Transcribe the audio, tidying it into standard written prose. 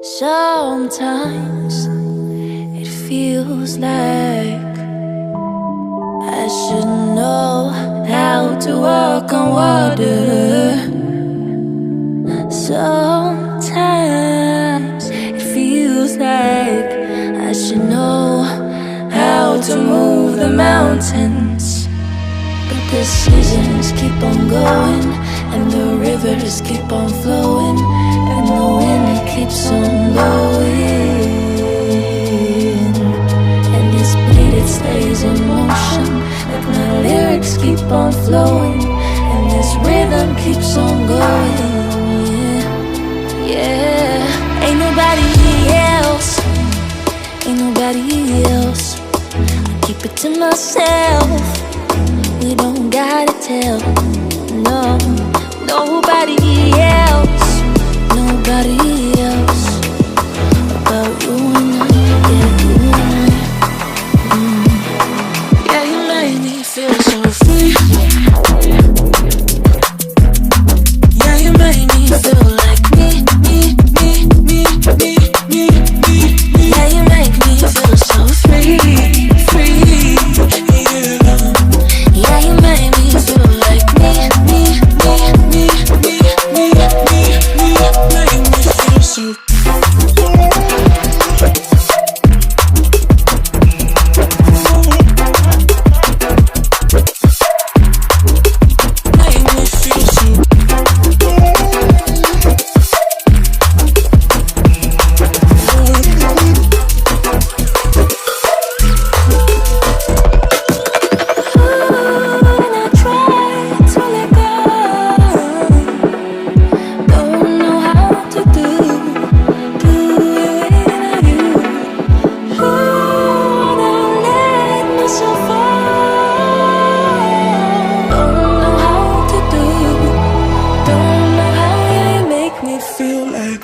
Sometimes it feels like I should know how to walk on water. Sometimes it feels like I should know how to move the mountains. But the seasons keep on going, and the rivers keep on flowing, and the wind keeps on blowing, and this beat, it stays in motion. Like my lyrics keep on flowing, and this rhythm keeps on going. Yeah, ain't nobody else, ain't nobody else. I keep it to myself. We don't gotta tell, no, nobody else, nobody else about you and I, yeah, you and I. Yeah, you made me feel so free. Yeah, you made me feel like me. Yeah, you make me feel so free. Yeah, you made me feel like me. Make me feel so. Feel like